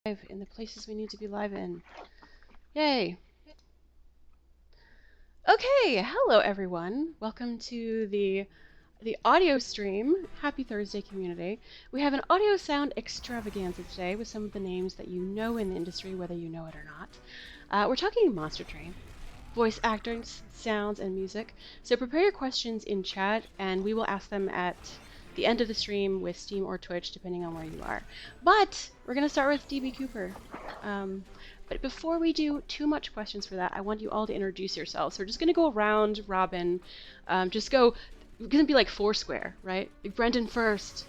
Live in the places we need to be live in. Yay! Okay, hello everyone. Welcome to the audio stream. Happy Thursday, community. We have an audio sound extravaganza today with some of the names that you know in the industry, whether you know it or not. We're talking Monster Train, voice actors, sounds, and music. So prepare your questions in chat, and we will ask them at the end of the stream with Steam or Twitch, depending on where you are. But we're going to start with DB Cooper. But before we do too much questions for that, I want you all to introduce yourselves. So we're just going to go around robin. We're going to be like Foursquare, right? Like Brendan first,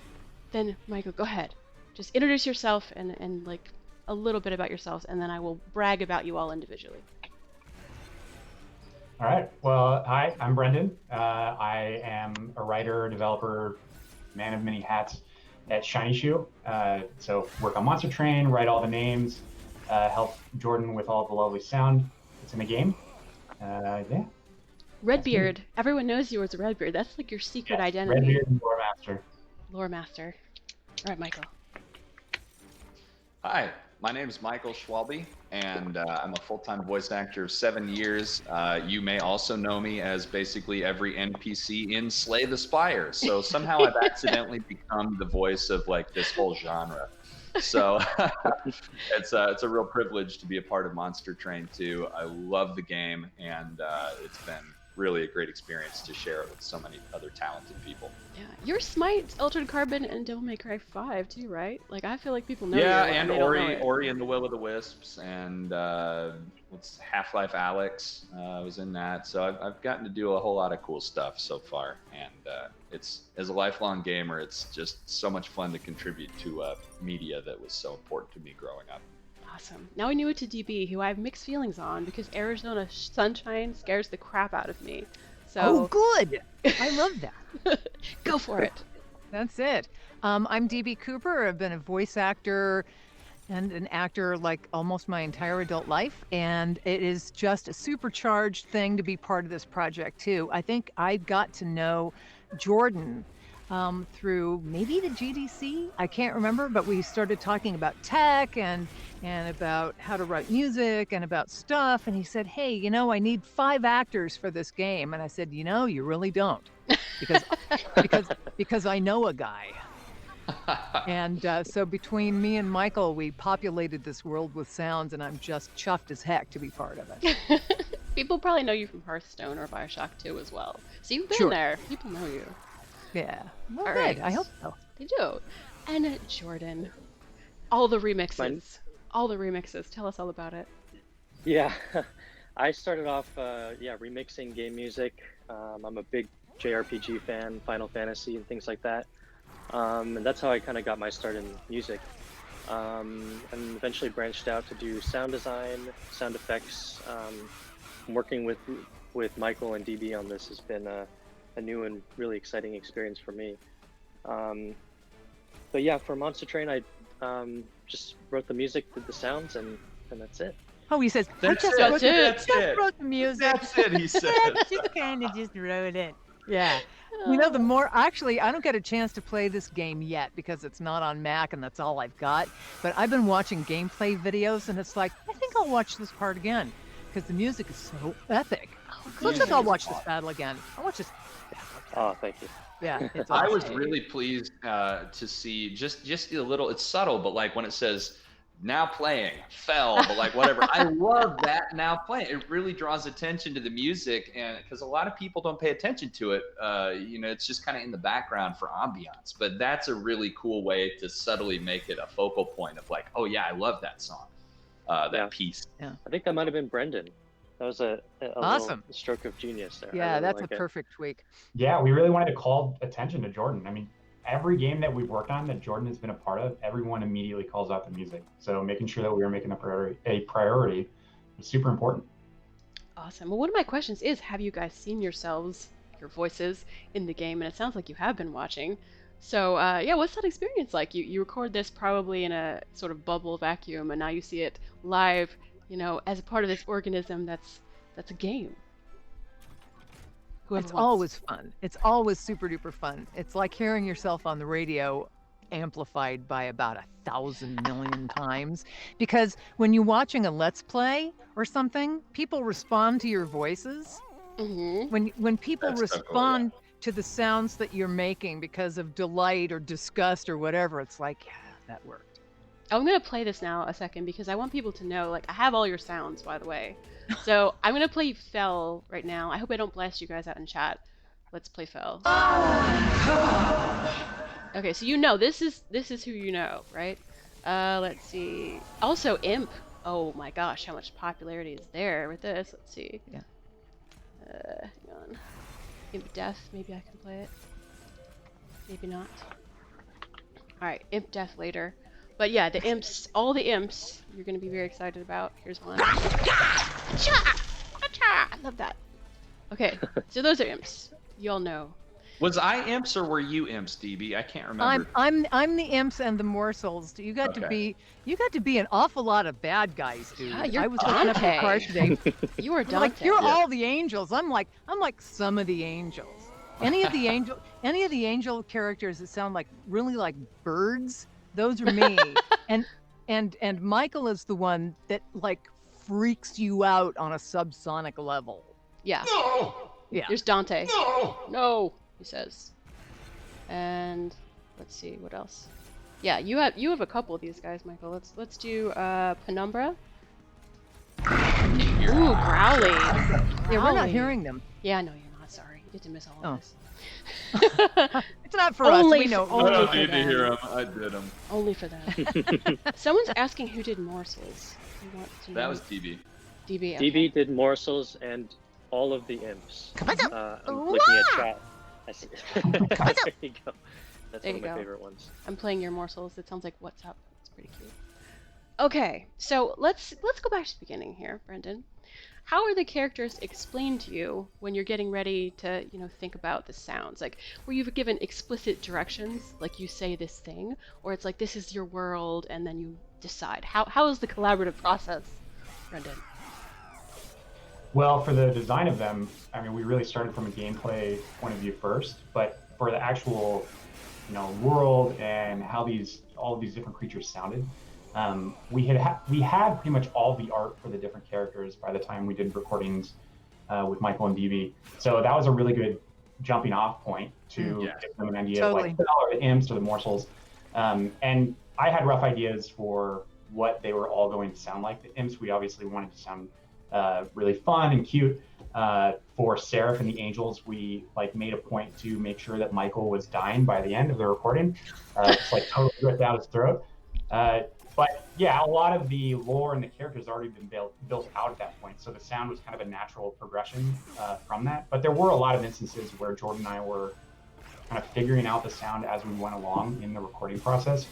then Michael, go ahead. Just introduce yourself and like a little bit about yourselves, and then I will brag about you all individually. All right. Well, hi, I'm Brendan. I am a writer, developer, man of many hats at Shiny Shoe. So work on Monster Train, write all the names, help Jordan with all the lovely sound that's in the game. Yeah. Redbeard. Everyone knows you as Redbeard. That's like your secret identity. Redbeard the Loremaster. Loremaster. All right, Michael. Hi, my name is Michael Schwalbe, and I'm a full-time voice actor of 7 years. You may also know me as basically every NPC in Slay the Spire. So somehow I've accidentally become the voice of like this whole genre. So it's a real privilege to be a part of Monster Train 2. I love the game, and it's been really a great experience to share it with so many other talented people. Yeah, you're Smite, Altered Carbon, and Devil May Cry 5 too, right? Like I feel like people know. Yeah, you, and Ori and the Will of the Wisps, and what's Half-Life Alyx was in that. So I've gotten to do a whole lot of cool stuff so far, and it's, as a lifelong gamer, it's just so much fun to contribute to media that was so important to me growing up. Awesome. Now we knew it to DB, who I have mixed feelings on because Arizona sunshine scares the crap out of me. So. Oh, good. I love that. Go for it. That's it. I'm DB Cooper. I've been a voice actor and an actor like almost my entire adult life, and it is just a supercharged thing to be part of this project too. I think I got to know Jordan through maybe the GDC, I can't remember, but we started talking about tech and about how to write music and about stuff, and he said, hey, you know, I need 5 actors for this game, and I said, you know, you really don't, because I know a guy. And so between me and Michael, we populated this world with sounds, and I'm just chuffed as heck to be part of it. People probably know you from Hearthstone or Bioshock 2 as well, so you've been there. People know you. Yeah. Well, all good. right. I hope so. They do. And Jordan, all the remixes. Tell us all about it. Yeah, I started off, remixing game music. I'm a big JRPG fan, Final Fantasy and things like that. And that's how I kind of got my start in music. And eventually branched out to do sound design, sound effects. Working with Michael and DB on this has been a new and really exciting experience for me. But yeah, for Monster Train, I just wrote the music, did the sounds, and that's it. Oh, he says, I That's just it. wrote the music. That's it, he said. Just kind of just wrote it. Yeah. You know, the more, actually, I don't get a chance to play this game yet because it's not on Mac and that's all I've got. But I've been watching gameplay videos and it's like, I think I'll watch this part again because the music is so epic. Looks like I'll watch this battle again. I'll watch this battle again. Oh, thank you. Yeah. It's I awesome. was really pleased to see just a little, it's subtle, but like when it says now playing, fell, but like whatever. I love that now playing. It really draws attention to the music, and because a lot of people don't pay attention to it, it's just kind of in the background for ambiance. But that's a really cool way to subtly make it a focal point of like, oh yeah, I love that song, piece. Yeah. I think that might have been Brendan. That was a awesome little stroke of genius there. Yeah, really that's like a perfect tweak. Yeah, we really wanted to call attention to Jordan. I mean, every game that we've worked on that Jordan has been a part of, everyone immediately calls out the music. So making sure that we were making a priority was super important. Awesome. Well, one of my questions is, have you guys seen yourselves, your voices, in the game? And it sounds like you have been watching. So, what's that experience like? You record this probably in a sort of bubble vacuum, and now you see it live, as a part of this organism that's a game. It's always fun. It's always super duper fun. It's like hearing yourself on the radio amplified by about 1,000 million times. Because when you're watching a Let's Play or something, people respond to your voices. When people That's so cool, respond to the sounds that you're making because of delight or disgust or whatever, it's like, yeah, that worked. I'm gonna play this now a second because I want people to know, like, I have all your sounds, by the way. So I'm gonna play Fell right now. I hope I don't blast you guys out in chat. Let's play Fell. Okay, so you know this is who you know, right? Let's see. Also Imp. Oh my gosh, how much popularity is there with this? Let's see. Yeah. Hang on. Imp Death. Maybe I can play it. Maybe not. All right, Imp Death later. But yeah, the imps, all the imps, you're gonna be very excited about. Here's one. I love that. Okay, so those are imps. You all know. Was I imps or were you imps, DB? I can't remember. I'm the imps and the morsels. You got to be an awful lot of bad guys, dude. Yeah, you're I was looking up your card today. You are Dante. Like you're all the angels. I'm like some of the angels. Any of the angel characters that sound like really like birds, those are me. and Michael is the one that like freaks you out on a subsonic level. Yeah. No! Yeah. There's Dante. No! No, he says. And let's see what else. Yeah, you have a couple of these guys, Michael. Let's do Penumbra. Ooh, Growly. Yeah, we're not Growly. hearing them. Yeah, no, you're not. Sorry, you get to miss all of this. It's not for us. We know. Only I don't for need to them. hear him. I did him. Only for them. Someone's asking who did Morsels. You want to That know? was DB. DB. Okay. DB did morsels and all of the imps. I'm looking at chat. I see. There you go. That's There one of you my go. favorite ones. I'm playing your Morsels. It sounds like What's Up. It's pretty cute. Okay, so let's go back to the beginning here, Brendan. How are the characters explained to you when you're getting ready to, think about the sounds? Like, were you given explicit directions, like you say this thing, or it's like this is your world, and then you decide? How is the collaborative process, Brendan? Well, for the design of them, I mean, we really started from a gameplay point of view first, but for the actual, world and how all of these different creatures sounded, we had pretty much all the art for the different characters by the time we did recordings with Michael and DB. So that was a really good jumping off point to give them an idea of like, or the imps or the morsels. And I had rough ideas for what they were all going to sound like. The imps, we obviously wanted to sound really fun and cute. For Seraph and the Angels, we made a point to make sure that Michael was dying by the end of the recording, just totally ripped out his throat. But yeah, a lot of the lore and the characters already been built out at that point, so the sound was kind of a natural progression from that. But there were a lot of instances where Jordan and I were kind of figuring out the sound as we went along in the recording process.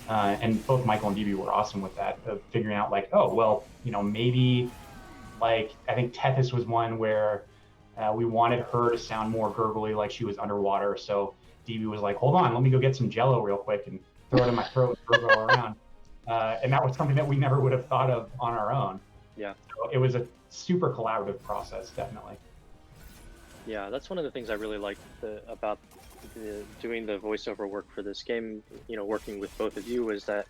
And both Michael and DB were awesome with that, of figuring out maybe I think Tethys was one where we wanted her to sound more gurgly, like she was underwater. So DB was like, hold on, let me go get some Jello real quick and throw it in my throat and gurgle around. And that was something that we never would have thought of on our own. Yeah. So it was a super collaborative process, definitely. Yeah, that's one of the things I really liked about doing the voiceover work for this game, working with both of you, is that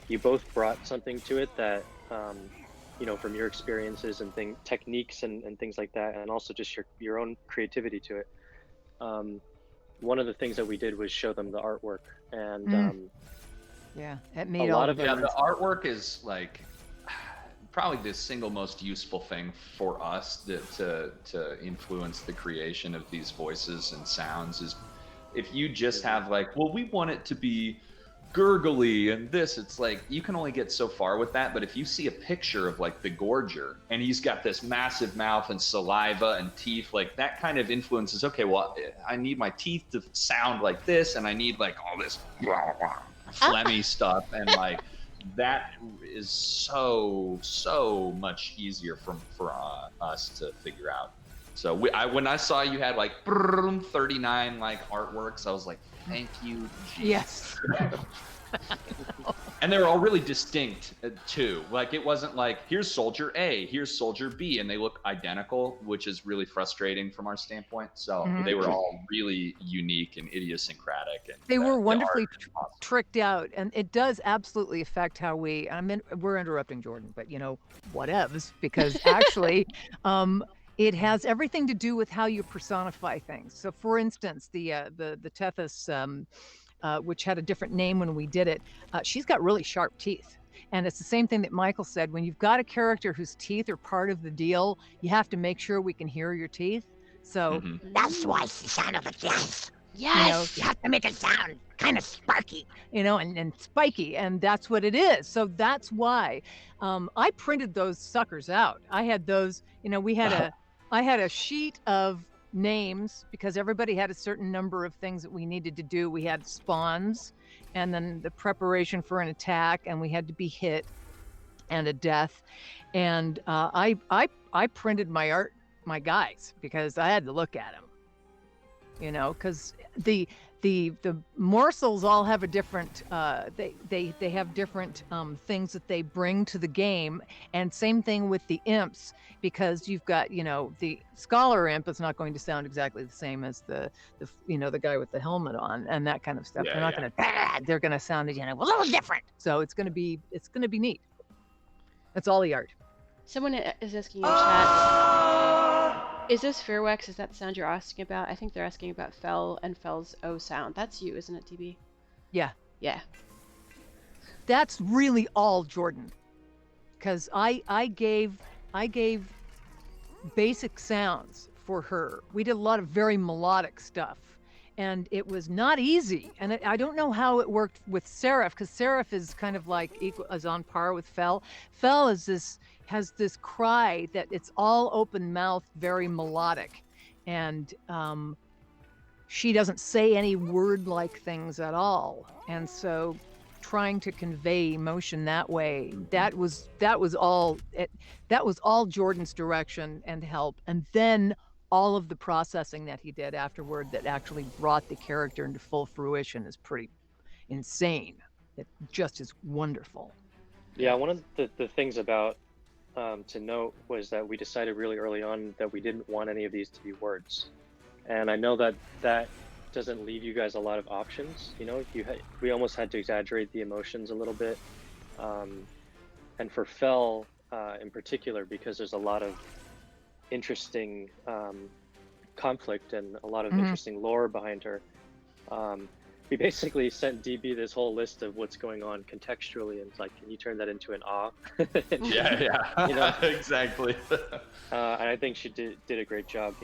you both brought something to it that, from your experiences and techniques and things like that, and also just your own creativity to it. One of the things that we did was show them the artwork, and yeah, it made a lot of the artwork is probably the single most useful thing for us to influence the creation of these voices and sounds. Is if you just have we want it to be gurgly and this, it's you can only get so far with that. But if you see a picture of the Gorger and he's got this massive mouth and saliva and teeth, that kind of influences, okay, well, I need my teeth to sound like this, and I need all this phlegmy stuff, and that is so much easier for us to figure out. So when I saw you had 39 artworks, I was like, thank you, Jesus. Yes. And they were all really distinct too. Like it wasn't like here's Soldier A, here's Soldier B, and they look identical, which is really frustrating from our standpoint. So they were all really unique and idiosyncratic. And they were wonderfully awesome. tricked out, and it does absolutely affect how we're interrupting Jordan, but whatevs, because actually, it has everything to do with how you personify things. So, for instance, the Tethys, which had a different name when we did it, she's got really sharp teeth. And it's the same thing that Michael said. When you've got a character whose teeth are part of the deal, you have to make sure we can hear your teeth. So that's why it's the sound of a yes. Yes. You have to make it sound kind of sparky. And spiky, and that's what it is. So that's why I printed those suckers out. I had those, I had a sheet of names because everybody had a certain number of things that we needed to do. We had spawns, and then the preparation for an attack, and we had to be hit, and a death. And I printed my guys because I had to look at them, because the morsels all have a different they have different things that they bring to the game, and same thing with the imps, because you've got the scholar imp is not going to sound exactly the same as the guy with the helmet on and that kind of stuff. They're not going to they're going to sound a little different. So it's going to be neat. That's all the art. Someone is asking in chat, is this Fearwax? Is that the sound you're asking about? I think they're asking about Fel and Fel's O sound. That's you, isn't it, DB? Yeah. Yeah. That's really all Jordan, because I gave basic sounds for her. We did a lot of very melodic stuff, and it was not easy. And I don't know how it worked with Seraph, because Seraph is kind of like is on par with Fel. Fel has this cry that it's all open mouth, very melodic, and she doesn't say any word-like things at all. And so trying to convey emotion that way, that was all Jordan's direction and help. And then all of the processing that he did afterward that actually brought the character into full fruition is pretty insane. It just is wonderful. Yeah, one of the things about to note was that we decided really early on that we didn't want any of these to be words. And I know that doesn't leave you guys a lot of options. We almost had to exaggerate the emotions a little bit. And for Fel in particular, because there's a lot of interesting conflict and a lot of interesting lore behind her, we basically sent DB this whole list of what's going on contextually, and it's like, can you turn that into an awe? Yeah. Exactly. And I think she did a great job,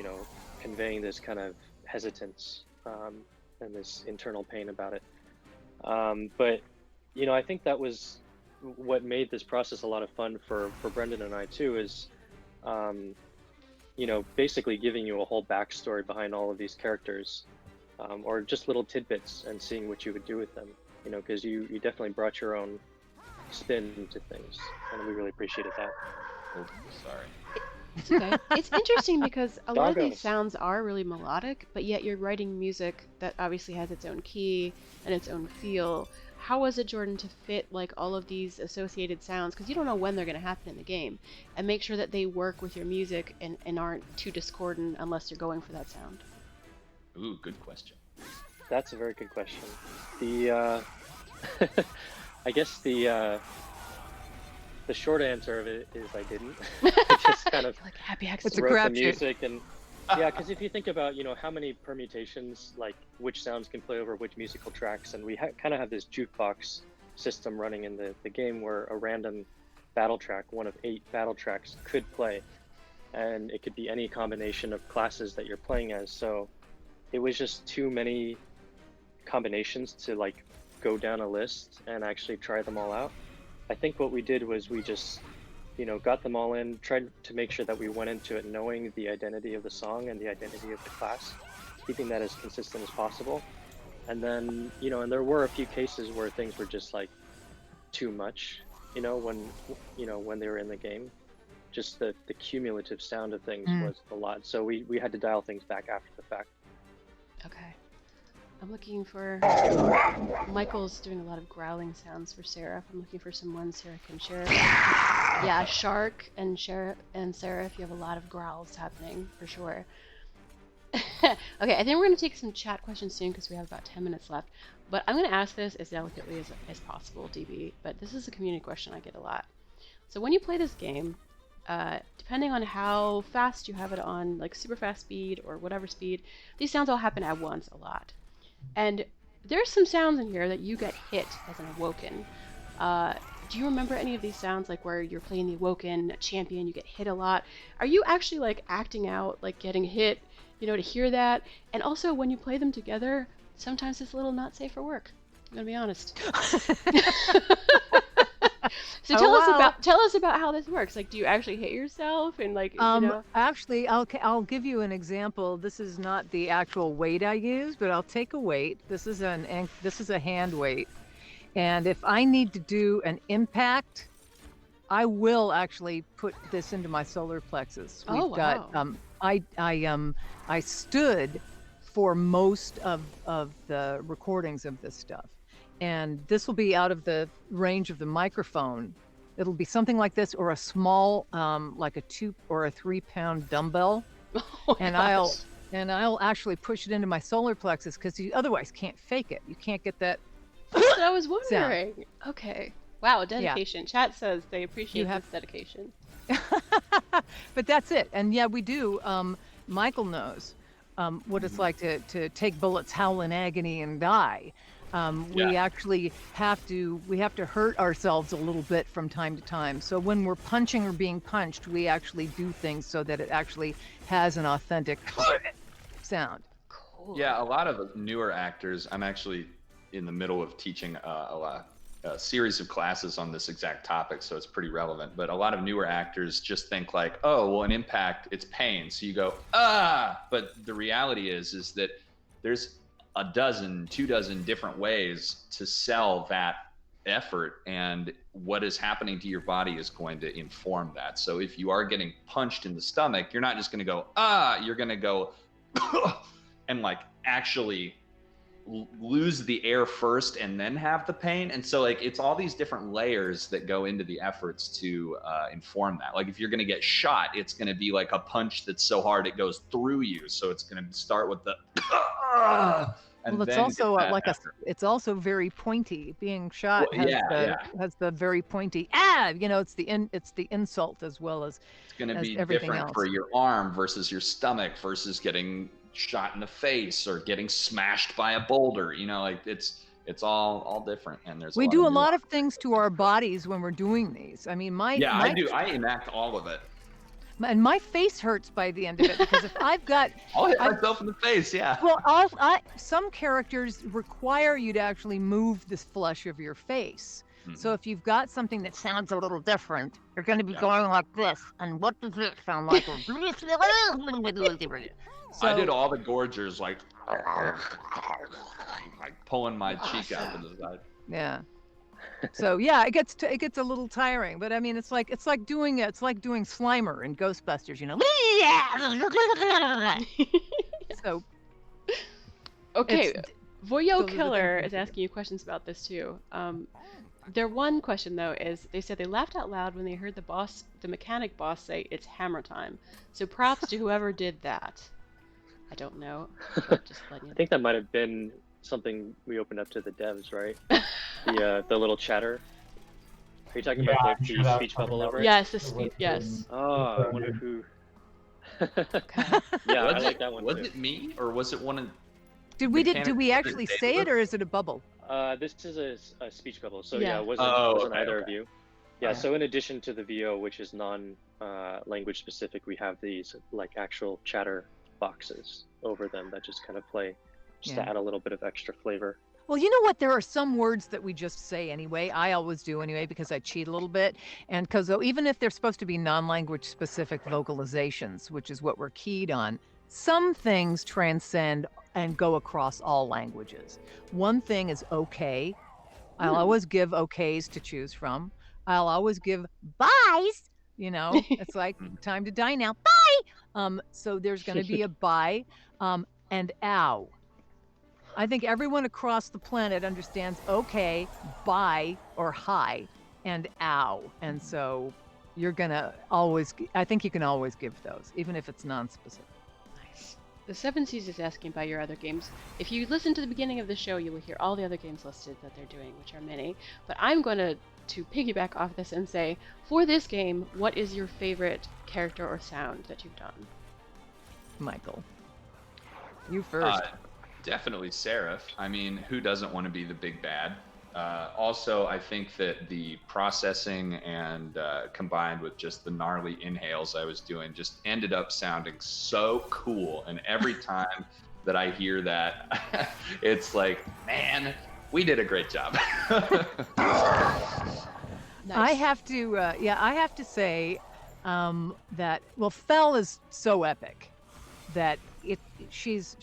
conveying this kind of hesitance and this internal pain about it. But I think that was what made this process a lot of fun for Brendan and I too, is basically giving you a whole backstory behind all of these characters. Or just little tidbits, and seeing what you would do with them, because you definitely brought your own spin to things, and we really appreciated that. Oh, sorry. It's okay. It's interesting because a lot of these Doggos. sounds are really melodic, but yet you're writing music that obviously has its own key and its own feel. How was it, Jordan, to fit like all of these associated sounds, because you don't know when they're going to happen in the game, and make sure that they work with your music and aren't too discordant unless you're going for that sound? Ooh, good question. That's a very good question. The I guess the short answer of it is I didn't. I just kind of Like happy It's a accident. wrote the crapshoot. music, and yeah, because if you think about how many permutations, like which sounds can play over which musical tracks, and we kind of have this jukebox system running in the game where a random battle track, one of 8 battle tracks, could play, and it could be any combination of classes that you're playing as. So it was just too many combinations to like go down a list and actually try them all out. I think what we did was we just got them all in, tried to make sure that we went into it knowing the identity of the song and the identity of the class, keeping that as consistent as possible. And then and there were a few cases where things were just like too much, when they were in the game. Just the cumulative sound of things was a lot, so we had to dial things back after the fact. Okay. I'm looking for. Michael's doing a lot of growling sounds for Seraph. I'm looking for some ones Seraph can share. Yeah, Shark and Seraph, you have a lot of growls happening for sure. Okay, I think we're going to take some chat questions soon because we have about 10 minutes left. But I'm going to ask this as delicately as possible, DB. But this is a community question I get a lot. So when you play this game, depending on how fast you have it on, like super fast speed or whatever speed, these sounds all happen at once a lot. And there's some sounds in here that you get hit as an Awoken. Do you remember any of these sounds, like where you're playing the Awoken champion, you get hit a lot? Are you actually like acting out, like getting hit, you know, to hear that? And also when you play them together, sometimes it's a little not safe for work. I'm gonna be honest. So tell us about how this works. Like, do you actually hit yourself and like, you know? Actually, I'll give you an example. This is not the actual weight I use, but I'll take a weight. This is a hand weight, and if I need to do an impact, I will actually put this into my solar plexus. Oh, wow. I stood for most of the recordings of this stuff. And this will be out of the range of the microphone. It'll be something like this, or a small, like a 2 or 3 pound dumbbell. Oh, and gosh. I'll actually push it into my solar plexus because you otherwise can't fake it. You can't get that. That's what I was wondering. Okay. Wow, dedication. Yeah. Chat says they appreciate this dedication. But that's it. And yeah, we do. Michael knows what it's like to take bullets, howl in agony, and die. We actually have to hurt ourselves a little bit from time to time. So when we're punching or being punched, we actually do things so that it actually has an authentic sound. Cool. Yeah, a lot of newer actors, I'm actually in the middle of teaching a series of classes on this exact topic, so it's pretty relevant. But a lot of newer actors just think like, oh, well, an impact, it's pain. So you go, ah! But the reality is that there's a dozen, 24 different ways to sell that effort, and what is happening to your body is going to inform that. So if you are getting punched in the stomach, you're not just going to go, ah, you're going to go and like actually lose the air first and then have the pain. And so like it's all these different layers that go into the efforts to inform that. Like if you're going to get shot, it's going to be like a punch that's so hard it goes through you. So it's going to start with the and well, it's then also it's also very pointy. Being shot has the very pointy it's the insult as well as it's going to be everything different else. For your arm versus your stomach versus getting shot in the face or getting smashed by a boulder. You know, like it's all different. And we do a lot of things to our bodies when we're doing these. I mean, I enact all of it. And my face hurts by the end of it because if I've got I'll hit myself in the face, yeah. Well, some characters require you to actually move the flesh of your face. Mm-hmm. So if you've got something that sounds a little different, you're going to be going like this. And what does it sound like? So, I did all the gorgers, like pulling my cheek out to the side. Yeah. So yeah, it gets a little tiring, but I mean, it's like doing Slimer in Ghostbusters, you know. So okay, Voyo Killer is asking you questions about this too. Their one question though is they said they laughed out loud when they heard the mechanic boss say it's hammer time. So props to whoever did that. I don't know. Just letting you know. I think that might have been something we opened up to the devs, right? The little chatter. Are you talking about the speech bubble over it? Yes, the speech. Yes. Oh, I wonder who. Okay. Yeah, I like that one. Was it me or was it one of? Did we actually say it or is it a bubble? This is a speech bubble, so yeah, it wasn't either of you. Yeah, so in addition to the VO, which is non-language specific, we have these like actual chatter boxes over them that just kind of play, just to add a little bit of extra flavor. Well, you know what? There are some words that we just say anyway. I always do anyway because I cheat a little bit. And because even if they're supposed to be non-language specific vocalizations, which is what we're keyed on, some things transcend and go across all languages. One thing is okay. I'll always give okays to choose from. I'll always give buys. You know, it's like time to die now. Bye. So there's going to be a bye and ow. I think everyone across the planet understands okay, bye, or hi, and ow. And so you're gonna always, I think you can always give those, even if it's non-specific. Nice. The Seven Seas is asking about your other games. If you listen to the beginning of the show, you will hear all the other games listed that they're doing, which are many. But I'm going to piggyback off this and say, for this game, what is your favorite character or sound that you've done? Michael, you first. Definitely Seraph. I mean, who doesn't want to be the big bad? Also, I think that the processing and combined with just the gnarly inhales I was doing just ended up sounding so cool. And every time that I hear that, it's like, man, we did a great job. Nice. I have to say that, well, Fel is so epic that she's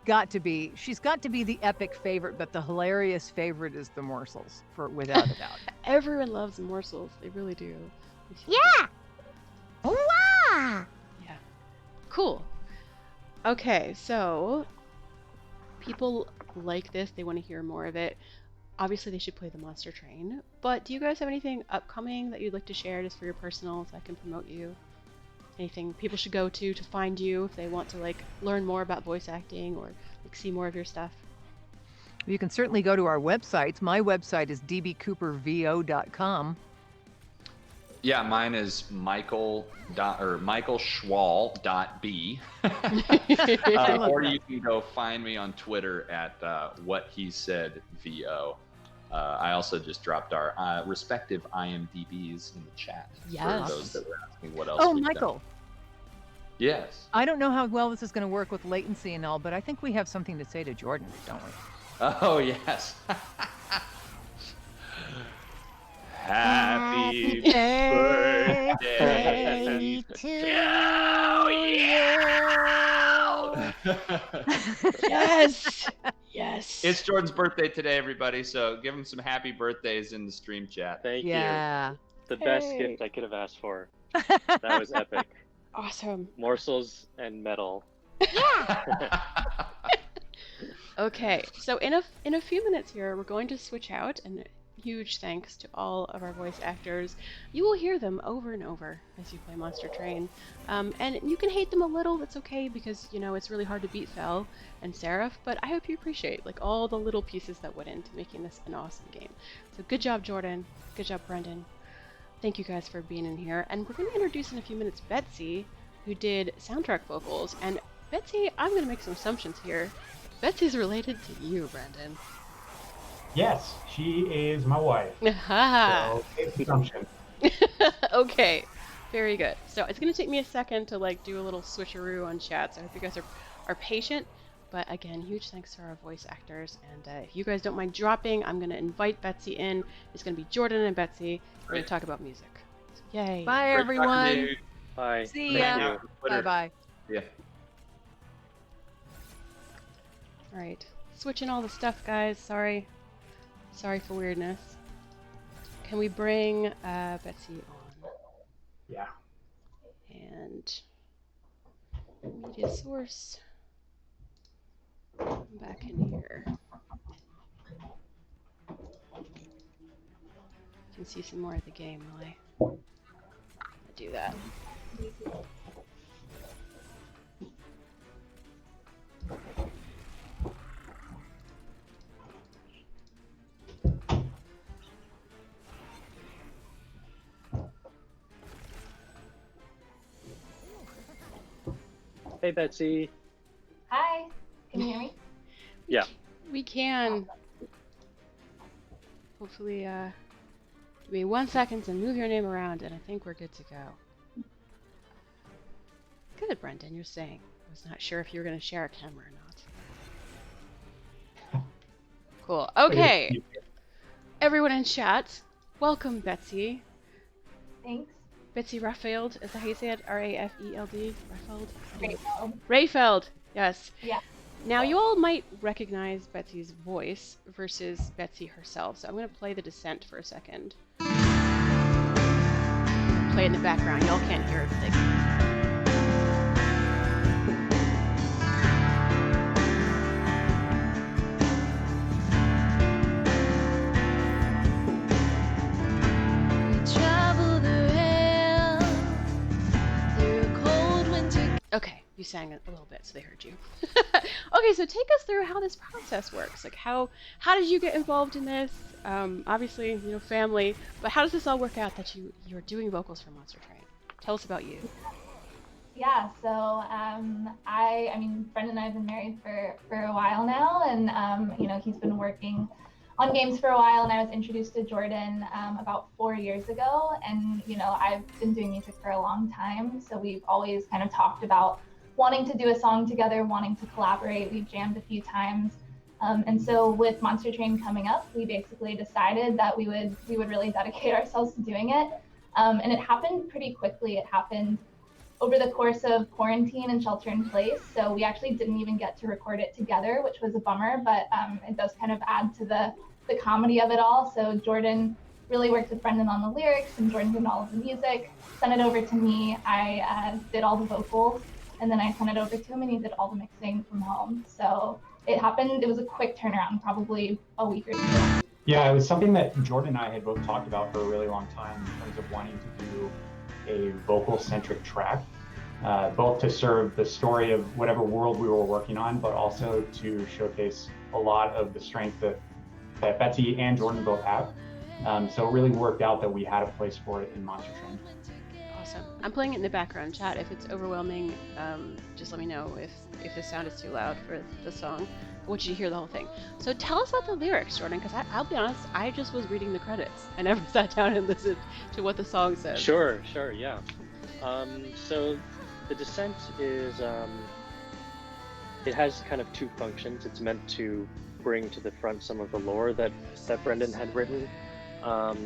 got to be the epic favorite, but the hilarious favorite is the morsels, without a doubt. Everyone loves morsels. They really do. Yeah. Wow. Yeah. Cool. Okay, so people like this. They want to hear more of it. Obviously, they should play the Monster Train. But do you guys have anything upcoming that you'd like to share just for your personal, so I can promote you? Anything people should go to find you if they want to like learn more about voice acting or like see more of your stuff? You can certainly go to our websites. My website is dbcoopervo.com. Yeah, mine is michaelschwal.b. Or you can go find me on Twitter at whathesaidvo. I also just dropped our respective IMDb's in the chat Yes. for those that were asking what else. Oh, we've Michael. done. Yes. I don't know how well this is going to work with latency and all, but I think we have something to say to Jordan, don't we? Oh, yes. Happy birthday to Yes. Yes. It's Jordan's birthday today, everybody, so give him some happy birthdays in the stream chat. Thank you. Yeah. The best Hey. gift I could have asked for. That was epic. Awesome. Morsels and metal. Okay, so in a few minutes here, we're going to switch out, and huge thanks to all of our voice actors. You will hear them over and over as you play Monster Train, and you can hate them a little. That's okay, because you know it's really hard to beat Fel and Seraph. But I hope you appreciate like all the little pieces that went into making this an awesome game. So good job, Jordan. Good job, Brendan. Thank you guys for being in here, and we're going to introduce in a few minutes Betsey, who did soundtrack vocals. And Betsey, I'm going to make some assumptions here. Betsey's related to you, Brendan. Yes, she is my wife. Haha. So, it's assumption. Okay, very good. So it's going to take me a second to like do a little switcheroo on chat, so I hope you guys are patient. But again, huge thanks to our voice actors. And if you guys don't mind dropping, I'm going to invite Betsey in. It's going to be Jordan and Betsey. We're going to talk about music. So, yay. Bye, Great talking to everyone. you. Bye. See Thank ya. you. Twitter. Bye-bye. Yeah. All right. Switching all the stuff, guys. Sorry for weirdness. Can we bring Betsey on? Yeah. And media source. I'm back in here. You can see some more of the game while I do that. Hey, Betsey. Hi, can you hear me? Yeah. We can. Hopefully, give me 1 second to move your name around, and I think we're good to go. Good, Brendan, you're saying. I was not sure if you were going to share a camera or not. Cool. Okay. Everyone in chat, welcome, Betsey. Thanks. Betsey Rafeld, is that how you say it? R-A-F-E-L-D? Rafeld? Rafeld. Rafeld, yes. Yeah. Now, you all might recognize Betsey's voice versus Betsey herself, so I'm going to play the descent for a second. Play it in the background. Y'all can't hear everything. you sang a little bit, so they heard you. Okay, so take us through how this process works. Like, how did you get involved in this? Obviously, you know, family, but how does this all work out that you're doing vocals for Monster Train? Tell us about you. Yeah, so I mean, Brendan and I have been married for a while now, and you know, he's been working on games for a while, and I was introduced to Jordan about 4 years ago, and you know, I've been doing music for a long time, so we've always kind of talked about wanting to do a song together, wanting to collaborate. We've jammed a few times, and so with Monster Train coming up, we basically decided that we would really dedicate ourselves to doing it, and it happened pretty quickly. It happened over the course of quarantine and shelter in place. So we actually didn't even get to record it together, which was a bummer, but it does kind of add to the comedy of it all. So Jordan really worked with Brendan on the lyrics, and Jordan did all of the music, sent it over to me. I did all the vocals, and then I sent it over to him, and he did all the mixing from home. So it happened, it was a quick turnaround, probably a week or two. Yeah, it was something that Jordan and I had both talked about for a really long time in terms of wanting to do a vocal-centric track, both to serve the story of whatever world we were working on, but also to showcase a lot of the strength that Betsey and Jordan both have. So it really worked out that we had a place for it in Monster Train. Awesome. I'm playing it in the background chat. If it's overwhelming, just let me know if the sound is too loud for the song. I want you to hear the whole thing. So tell us about the lyrics, Jordan, because I'll be honest, I just was reading the credits. I never sat down and listened to what the song says. Sure, yeah. So the Descent is, it has kind of two functions. It's meant to bring to the front some of the lore that Brendan had written,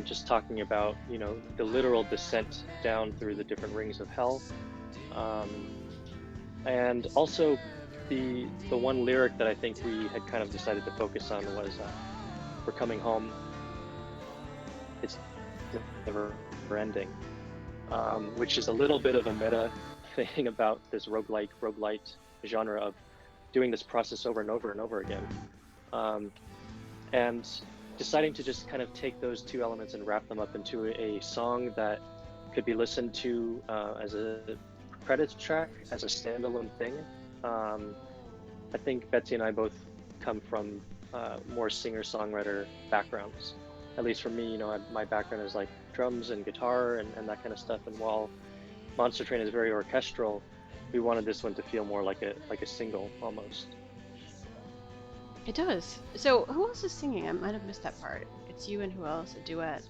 just talking about, you know, the literal descent down through the different rings of hell. And also the one lyric that I think we had kind of decided to focus on was "We're coming home. It's never ending," which is a little bit of a meta thing about this roguelite genre of doing this process over and over and over again, and deciding to just kind of take those two elements and wrap them up into a song that could be listened to as a credits track, as a standalone thing. I think Betsey and I both come from more singer-songwriter backgrounds. At least for me, you know, my background is like drums and guitar and that kind of stuff. And while Monster Train is very orchestral, we wanted this one to feel more like a single almost. It does. So who else is singing? I might have missed that part. It's you and who else? A duet?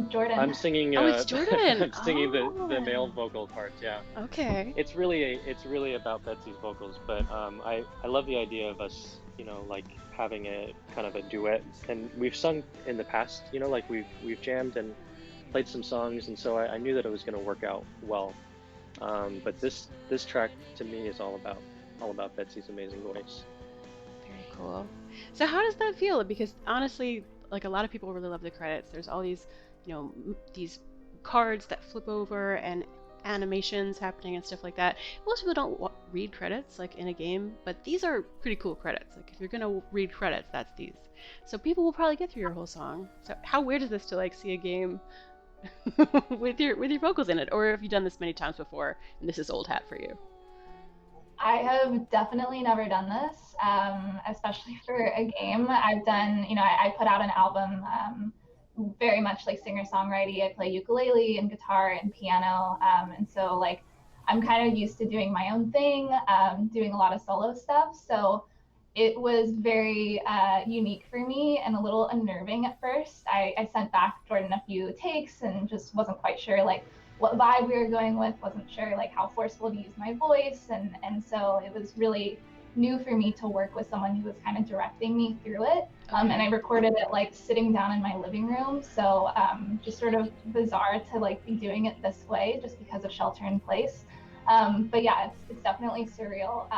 Jordan. I'm singing. Oh, it's Jordan. I'm singing the male vocal parts. Yeah. Okay. It's really about Betsey's vocals, but I love the idea of us, you know, like having a kind of a duet, and we've sung in the past, you know, like we've jammed and played some songs, and so I knew that it was going to work out well. But this track to me is all about Betsey's amazing voice. Very cool. So how does that feel? Because honestly, like a lot of people really love the credits. There's all these, you know, these cards that flip over and animations happening and stuff like that. Most people don't read credits like in a game, but these are pretty cool credits. Like if you're gonna read credits, that's these. So people will probably get through your whole song. So how weird is this to like see a game with your vocals in it? Or have you done this many times before and this is old hat for you? I have definitely never done this, especially for a game. I've done, you know, I put out an album, very much like singer-songwriting. I play ukulele and guitar and piano, and so like I'm kind of used to doing my own thing, doing a lot of solo stuff. So it was very unique for me and a little unnerving at first. I sent back Jordan a few takes and just wasn't quite sure like what vibe we were going with, wasn't sure like how forceful to use my voice, and so it was really new for me to work with someone who was kind of directing me through it. And I recorded it like sitting down in my living room, so just sort of bizarre to like be doing it this way just because of shelter in place. But yeah, it's definitely surreal,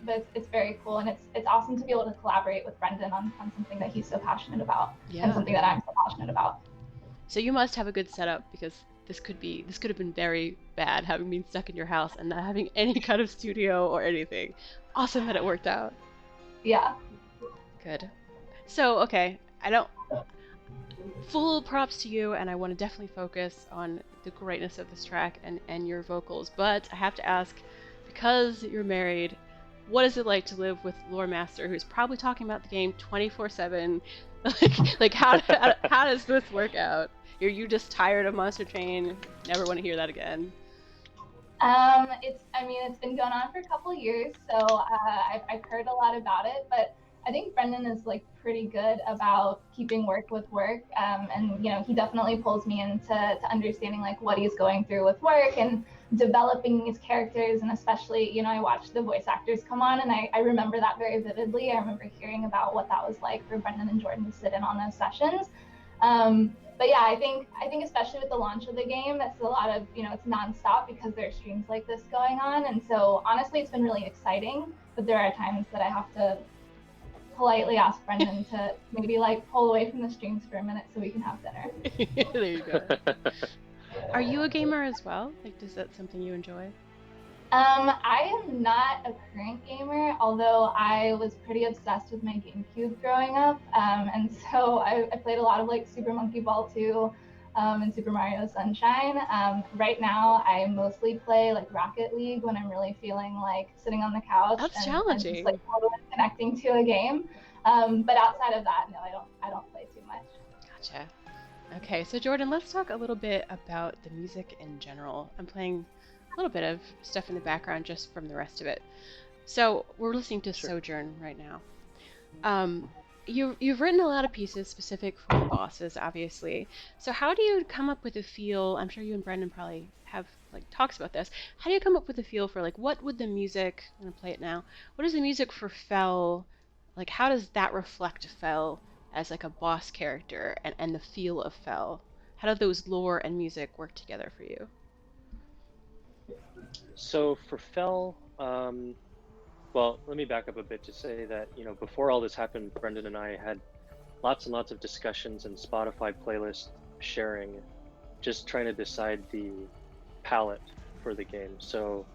but it's very cool, and it's awesome to be able to collaborate with Brendan on something that he's so passionate about, and something that I'm so passionate about. So you must have a good setup, because this could have been very bad, having been stuck in your house and not having any kind of studio or anything. Awesome that it worked out. Yeah. Good. So, okay, full props to you, and I want to definitely focus on the greatness of this track and your vocals, but I have to ask, because you're married, what is it like to live with Loremaster, who's probably talking about the game 24/7? Like how does this work out? Are you just tired of Monster Train? Never want to hear that again? It's been going on for a couple of years, so I've heard a lot about it, but I think Brendan is like pretty good about keeping work with work, and he definitely pulls me into understanding like what he's going through with work and developing these characters, and especially I watched the voice actors come on, and I remember that very vividly. I remember hearing about what that was like for Brendan and Jordan to sit in on those sessions. But yeah, I think especially with the launch of the game, it's a lot of, it's nonstop because there are streams like this going on. And so honestly, it's been really exciting, but there are times that I have to politely ask Brendan to maybe like pull away from the streams for a minute so we can have dinner. There you go. Are you a gamer as well? Like, is that something you enjoy? I am not a current gamer, although I was pretty obsessed with my GameCube growing up, and so I played a lot of like Super Monkey Ball 2 and Super Mario Sunshine. Right now, I mostly play like Rocket League when I'm really feeling like sitting on the couch. That's and challenging. just like totally connecting to a game. But outside of that, no, I don't play too much. Gotcha. Okay, so Jordan, let's talk a little bit about the music in general. I'm playing a little bit of stuff in the background just from the rest of it. So we're listening to Sojourn right now. You've written a lot of pieces specific for the bosses, obviously. So how do you come up with a feel? I'm sure you and Brendan probably have like talks about this. How do you come up with a feel for like what would the music? I'm gonna play it now. What is the music for Fel? Like how does that reflect Fel as like a boss character and the feel of Fel? How do those lore and music work together for you? So for Fel, well, let me back up a bit to say that, before all this happened, Brendan and I had lots and lots of discussions and Spotify playlist sharing, just trying to decide the palette for the game. So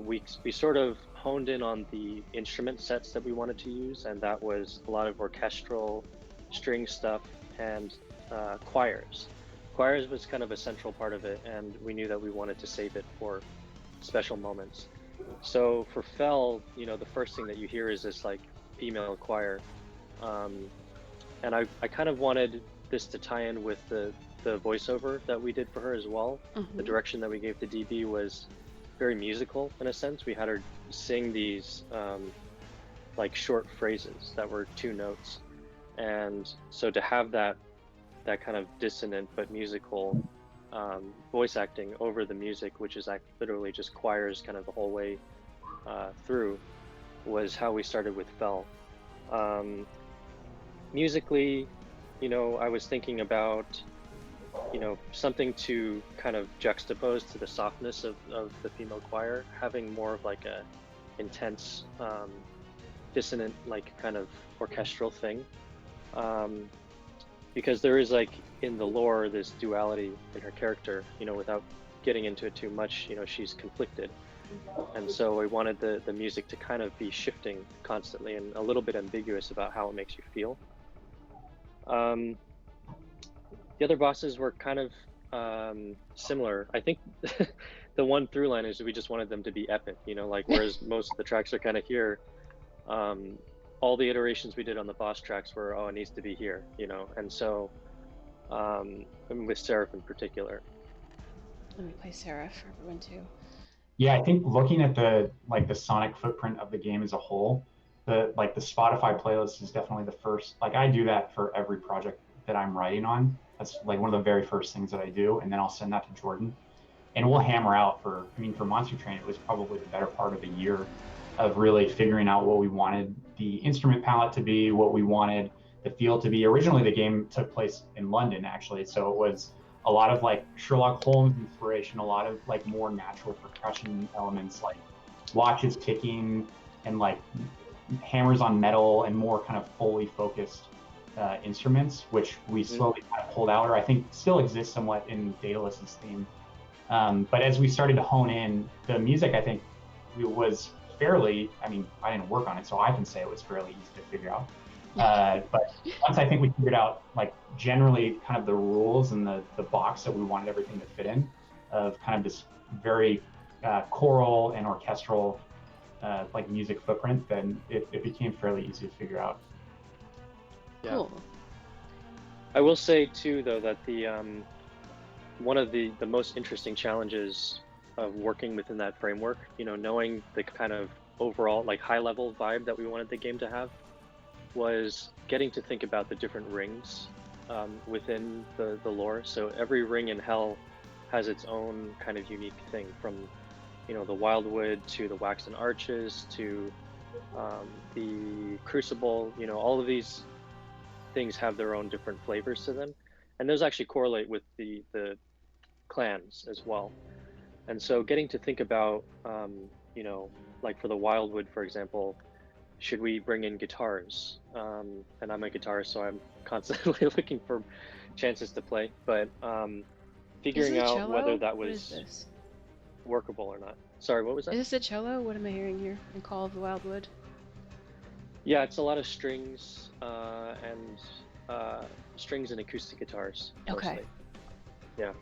we sort of honed in on the instrument sets that we wanted to use, and that was a lot of orchestral string stuff and choirs. Choirs was kind of a central part of it, and we knew that we wanted to save it for special moments. So for Fel, the first thing that you hear is this like female choir, and I kind of wanted this to tie in with the voiceover that we did for her as well. Mm-hmm. The direction that we gave to DB was very musical in a sense. We had her sing these like short phrases that were 2 notes, and so to have that kind of dissonant but musical voice acting over the music, which is literally just choirs kind of the whole way through, was how we started with Fel. Musically, I was thinking about something to kind of juxtapose to the softness of the female choir, having more of like a intense dissonant like kind of orchestral thing, because there is like in the lore this duality in her character, without getting into it too much. She's conflicted, and so we wanted the music to kind of be shifting constantly and a little bit ambiguous about how it makes you feel. The other bosses were kind of similar. I think the one through line is we just wanted them to be epic, like whereas most of the tracks are kind of here. All the iterations we did on the boss tracks were, it needs to be here, and so with Seraph in particular. Let me play Seraph for everyone too. Yeah, I think looking at the sonic footprint of the game as a whole, the Spotify playlist is definitely the first. Like I do that for every project that I'm writing on. That's like one of the very first things that I do, and then I'll send that to Jordan, and we'll hammer out for Monster Train. It was probably the better part of a year of really figuring out what we wanted the instrument palette to be, what we wanted the feel to be. Originally, the game took place in London, actually, so it was a lot of like Sherlock Holmes inspiration, a lot of like more natural percussion elements, like watches ticking and like hammers on metal and more kind of fully focused instruments, which we slowly kind of pulled out, or I think still exists somewhat in Daedalus's theme. But as we started to hone in the music, I think it was fairly, I didn't work on it, so I can say it was fairly easy to figure out. But once I think we figured out like generally kind of the rules and the box that we wanted everything to fit in, of kind of this very choral and orchestral like music footprint, then it became fairly easy to figure out. Yeah. Cool. I will say too, though, that the one of the most interesting challenges of working within that framework, knowing the kind of overall like high level vibe that we wanted the game to have, was getting to think about the different rings within the lore. So every ring in Hell has its own kind of unique thing, from the Wildwood to the Waxen Arches to the Crucible. All of these things have their own different flavors to them, and those actually correlate with the clans as well. And so getting to think about like for the Wildwood, for example, should we bring in guitars? And I'm a guitarist, so I'm constantly looking for chances to play, but figuring out cello? whether that What is was this? workable or not. Sorry, what was that? Is this a cello? What am I hearing here in Call of the Wildwood? Yeah, it's a lot of strings and strings and acoustic guitars. Okay. Mostly. Yeah.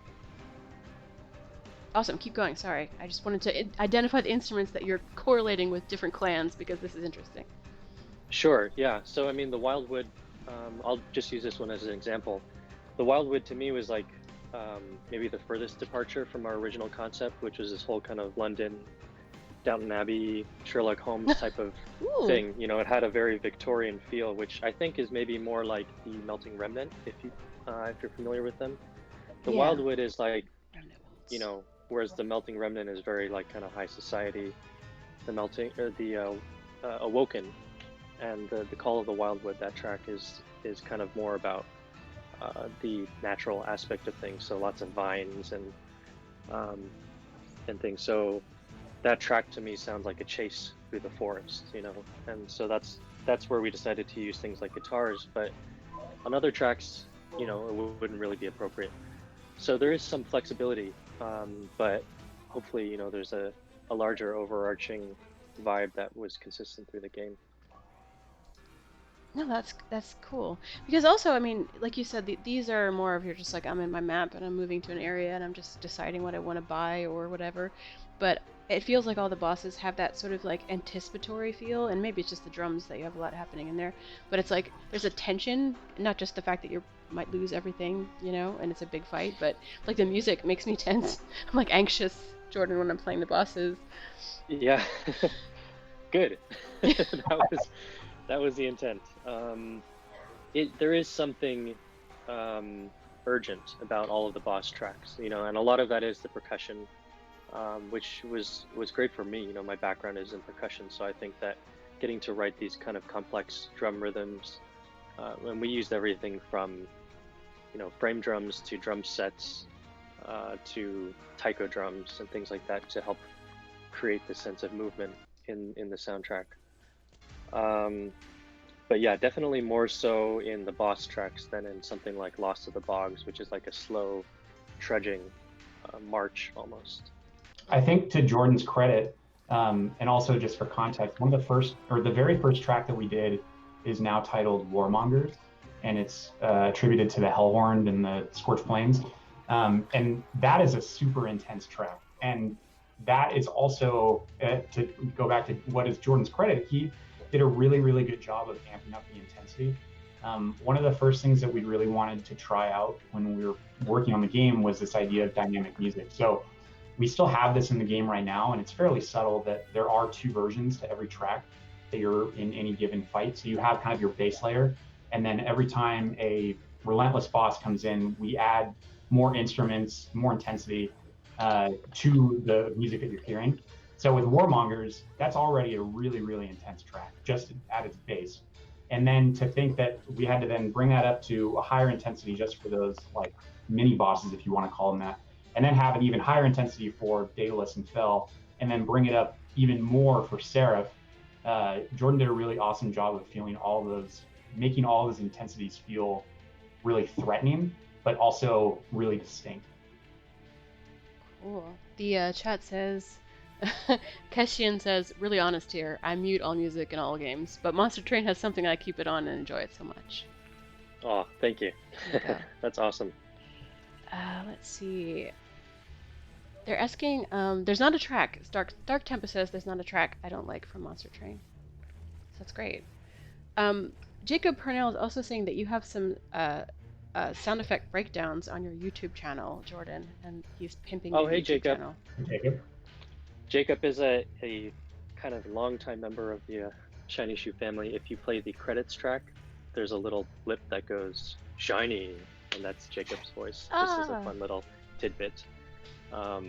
Awesome. Keep going. Sorry. I just wanted to identify the instruments that you're correlating with different clans, because this is interesting. Sure. Yeah. So I mean, the Wildwood. I'll just use this one as an example. The Wildwood to me was like maybe the furthest departure from our original concept, which was this whole kind of London, Downton Abbey, Sherlock Holmes type of Ooh. thing. It had a very Victorian feel, which I think is maybe more like the Melting Remnant, if you're familiar with them. The Yeah. Wildwood is like, Remnant Waltz. whereas the Melting Remnant is very like kind of high society. The Awoken and the Call of the Wildwood, that track is kind of more about the natural aspect of things. So lots of vines and things. So that track to me sounds like a chase through the forest, and so that's where we decided to use things like guitars. But on other tracks, it wouldn't really be appropriate. So there is some flexibility, but hopefully, there's a larger overarching vibe that was consistent through the game. No, that's cool. Because also, I mean, like you said, these are more of you're just like, I'm in my map and I'm moving to an area and I'm just deciding what I want to buy or whatever. But it feels like all the bosses have that sort of like anticipatory feel, and maybe it's just the drums that you have a lot happening in there. But it's like there's a tension, not just the fact that you might lose everything, and it's a big fight, but like the music makes me tense. I'm like anxious, Jordan, when I'm playing the bosses. Yeah, good. That was the intent. There is something urgent about all of the boss tracks, and a lot of that is the percussion, which was great for me. My background is in percussion, so I think that getting to write these kind of complex drum rhythms, and we used everything from frame drums to drum sets to taiko drums and things like that to help create the sense of movement in the soundtrack. But yeah, definitely more so in the boss tracks than in something like Lost to the Bogs, which is like a slow, trudging march almost. I think to Jordan's credit, and also just for context, the very first track that we did is now titled Warmongers, and it's attributed to the Hellhorned and the Scorched Plains. And that is a super intense track. And that is also, to go back to what is Jordan's credit, he did a really, really good job of amping up the intensity. One of the first things that we really wanted to try out when we were working on the game was this idea of dynamic music. So we still have this in the game right now, and it's fairly subtle that there are 2 versions to every track that you're in any given fight. So you have kind of your base layer, and then every time a relentless boss comes in, we add more instruments, more intensity to the music that you're hearing. So with Warmongers, that's already a really, really intense track, just at its base. And then to think that we had to then bring that up to a higher intensity just for those like mini bosses, if you want to call them that, and then have an even higher intensity for Daedalus and Fel, and then bring it up even more for Seraph. Jordan did a really awesome job of making all those intensities feel really threatening, but also really distinct. Cool. The chat says, Keshian says, really honest here, I mute all music in all games, but Monster Train has something I keep it on and enjoy it so much. Oh, thank you. Yeah. That's awesome. Let's see. They're asking, there's not a track. Dark Tempo says there's not a track I don't like from Monster Train. So that's great. Jacob Purnell is also saying that you have some sound effect breakdowns on your YouTube channel, Jordan, and he's pimping your hey, YouTube Jacob. channel. Jacob. Jacob is a kind of longtime member of the Shiny Shoe family. If you play the credits track, there's a little blip that goes shiny, and that's Jacob's voice. This is a fun little tidbit. But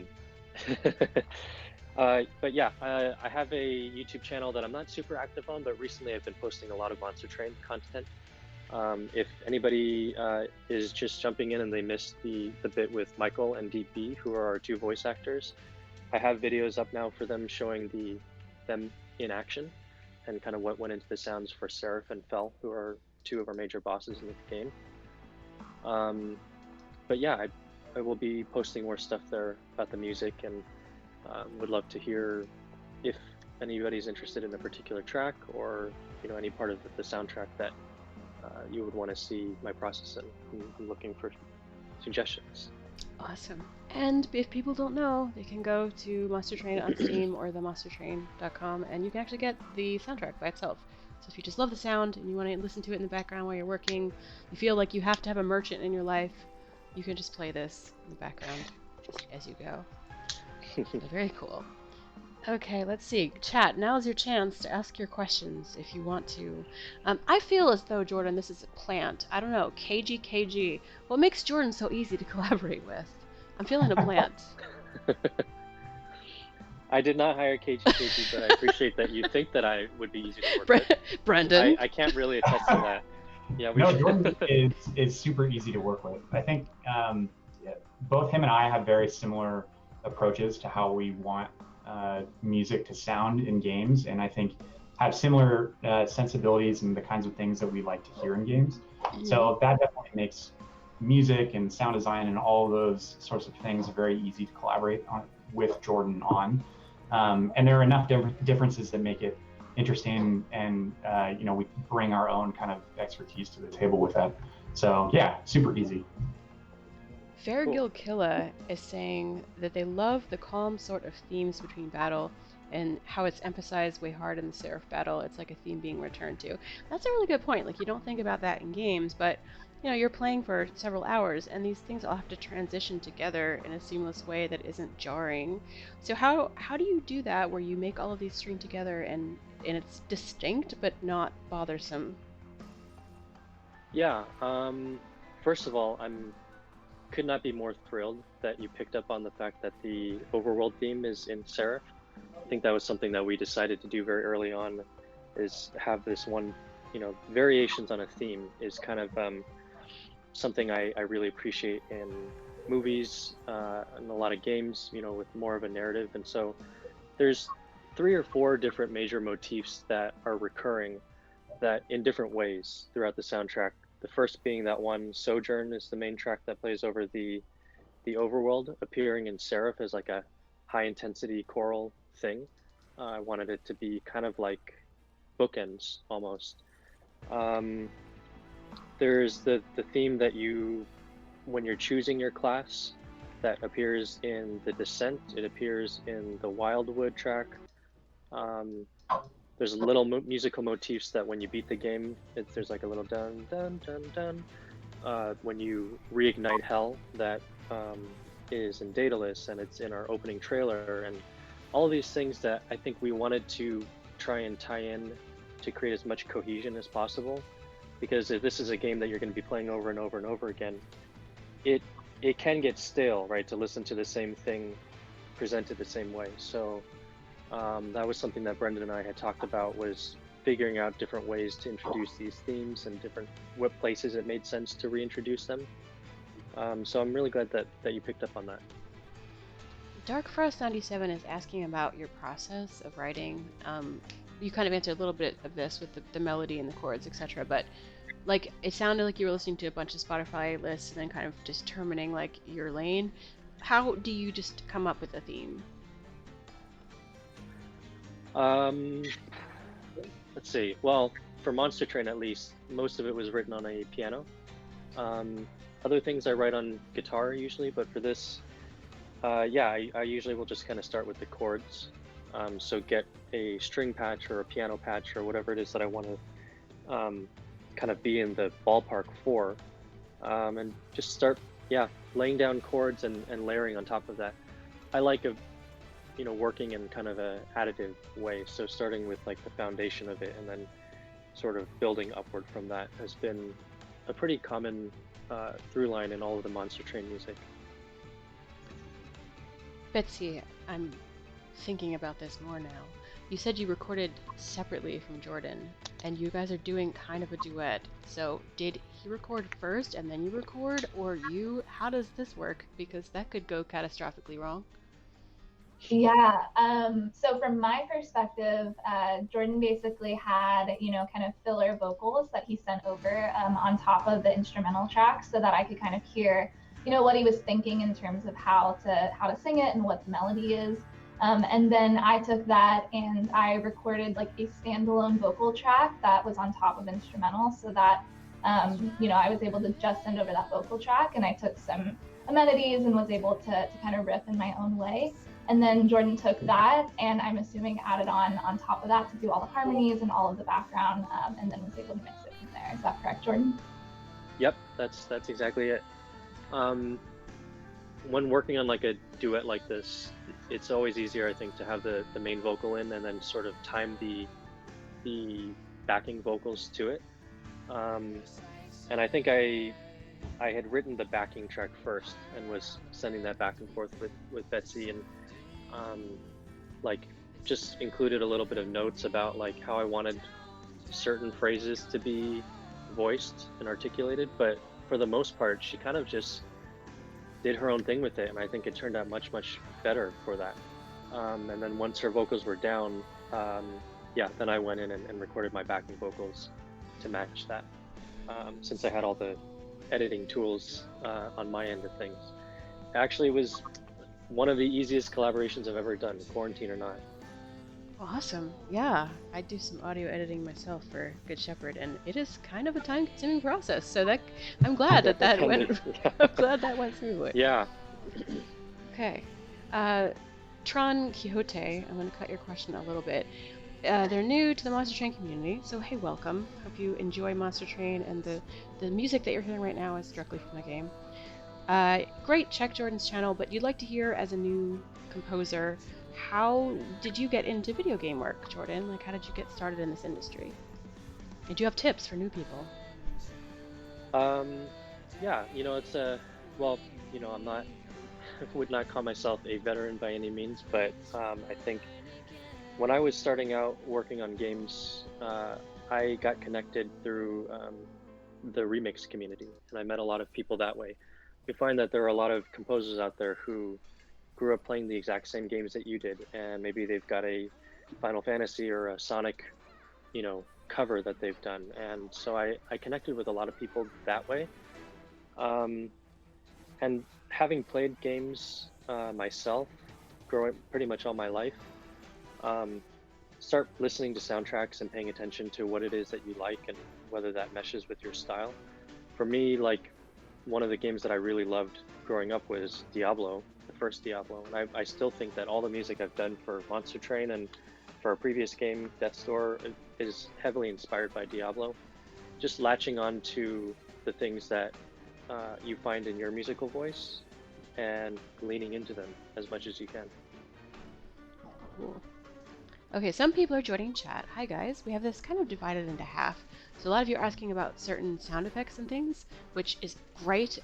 yeah, I have a YouTube channel that I'm not super active on, but recently I've been posting a lot of Monster Train content. If anybody is just jumping in and they missed the bit with Michael and DB, who are our two voice actors, I have videos up now for them showing them in action and kind of what went into the sounds for Seraph and Fel, who are two of our major bosses in the game. But yeah, I will be posting more stuff there about the music, and would love to hear if anybody's interested in a particular track or any part of the soundtrack that you would want to see my process in. I'm looking for suggestions. Awesome. And if people don't know, they can go to Monster Train on Steam or themonstertrain.com, and you can actually get the soundtrack by itself. So if you just love the sound and you want to listen to it in the background while you're working, you feel like you have to have a merchant in your life, you can just play this in the background just as you go. So very cool. Okay, let's see. Chat, now's your chance to ask your questions if you want to. I feel as though, Jordan, this is a plant. I don't know, KG. What makes Jordan so easy to collaborate with? I'm feeling a plant. I did not hire KG, but I appreciate that you think that I would be easy to work with. Brendan? I can't really attest to that. Yeah, Jordan is super easy to work with. I think both him and I have very similar approaches to how we want music to sound in games, and I think have similar sensibilities and the kinds of things that we like to hear in games. Mm-hmm. So that definitely makes music and sound design and all of those sorts of things very easy to collaborate with Jordan on. And there are enough differences that make it interesting, and we bring our own kind of expertise to the table with that. So yeah, super easy. Fairgill Killa is saying that they love the calm sort of themes between battle and how it's emphasized way hard in the Seraph battle. It's like a theme being returned to. That's a really good point. Like, you don't think about that in games, but you're playing for several hours and these things all have to transition together in a seamless way that isn't jarring. So how do you do that where you make all of these string together and it's distinct but not bothersome? Yeah, first of all, could not be more thrilled that you picked up on the fact that the overworld theme is in Seraph. I think that was something that we decided to do very early on, is have this one, variations on a theme is kind of something I really appreciate in movies and a lot of games, with more of a narrative. And so there's 3 or 4 different major motifs that are recurring that in different ways throughout the soundtrack. The first being that one, Sojourn, is the main track that plays over the overworld, appearing in Seraph as like a high intensity choral thing. I wanted it to be kind of like bookends almost. There's the theme that when you're choosing your class, that appears in the Descent. It appears in the Wildwood track. There's little musical motifs that when you beat the game, there's like a little dun dun dun dun. When you reignite Hell, that is in Daedalus, and it's in our opening trailer, and all of these things that I think we wanted to try and tie in to create as much cohesion as possible. Because if this is a game that you're going to be playing over and over and over again, it can get stale, right? To listen to the same thing presented the same way. So that was something that Brendan and I had talked about, was figuring out different ways to introduce these themes and what places it made sense to reintroduce them. So I'm really glad that you picked up on that. Dark Frost 97 is asking about your process of writing. You kind of answered a little bit of this with the melody and the chords, etc. But like, it sounded like you were listening to a bunch of Spotify lists and then kind of determining like your lane. How do you just come up with a theme? Let's see. Well, for Monster Train at least, most of it was written on a piano. Other things I write on guitar usually, but for this, Yeah, I usually will just kind of start with the chords. So get a string patch or a piano patch or whatever it is that I want to kind of be in the ballpark for, and just start, yeah, laying down chords and layering on top of that. I like working in kind of a additive way. So starting with like the foundation of it and then sort of building upward from that has been a pretty common through line in all of the Monster Train music. Betsy, I'm thinking about this more now. You said you recorded separately from Jordan, and you guys are doing kind of a duet. So did he record first and then you record, or you? How does this work? Because that could go catastrophically wrong. Yeah. So from my perspective, Jordan basically had, kind of filler vocals that he sent over on top of the instrumental tracks so that I could kind of hear, what he was thinking in terms of how to sing it and what the melody is. And then I took that and I recorded like a standalone vocal track that was on top of instrumental so that, I was able to just send over that vocal track, and I took some amenities and was able to kind of riff in my own way. And then Jordan took that and I'm assuming added on top of that to do all the harmonies and all of the background, and then was able to mix it from there. Is that correct, Jordan? Yep, that's exactly it. When working on like a duet like this, it's always easier, I think, to have the main vocal in and then sort of time the backing vocals to it. And I think I had written the backing track first and was sending that back and forth with Betsy, and like just included a little bit of notes about like how I wanted certain phrases to be voiced and articulated, but for the most part she kind of just did her own thing with it, and I think it turned out much better for that. And then once her vocals were down, then I went in and recorded my backing vocals to match that, since I had all the editing tools on my end of things. Actually, it was one of the easiest collaborations I've ever done, quarantine or not. Awesome. Yeah, I do some audio editing myself for Good Shepherd, and it is kind of a time-consuming process. So that I'm glad that went. Yeah. I'm glad that went smoothly. Yeah. Okay. Tron Quixote, I'm going to cut your question a little bit. They're new to the Monster Train community, so hey, welcome. Hope you enjoy Monster Train, and the music that you're hearing right now is directly from the game. Great, check Jordan's channel, but you'd like to hear, as a new composer, how did you get into video game work, Jordan? Like, how did you get started in this industry? And do you have tips for new people? Yeah, it's I'm not, would not call myself a veteran by any means, but I think when I was starting out working on games, I got connected through the remix community, and I met a lot of people that way. We find that there are a lot of composers out there who grew up playing the exact same games that you did, and maybe they've got a Final Fantasy or a Sonic, cover that they've done. And so I connected with a lot of people that way. And having played games myself, growing pretty much all my life, start listening to soundtracks and paying attention to what it is that you like and whether that meshes with your style. For me, like, one of the games that I really loved growing up was Diablo, the first Diablo, and I still think that all the music I've done for Monster Train and for a previous game, Death's Door, is heavily inspired by Diablo. Just latching on to the things that you find in your musical voice and leaning into them as much as you can. Cool. Okay, some people are joining chat. Hi guys, we have this kind of divided into half. So a lot of you are asking about certain sound effects and things, which is great.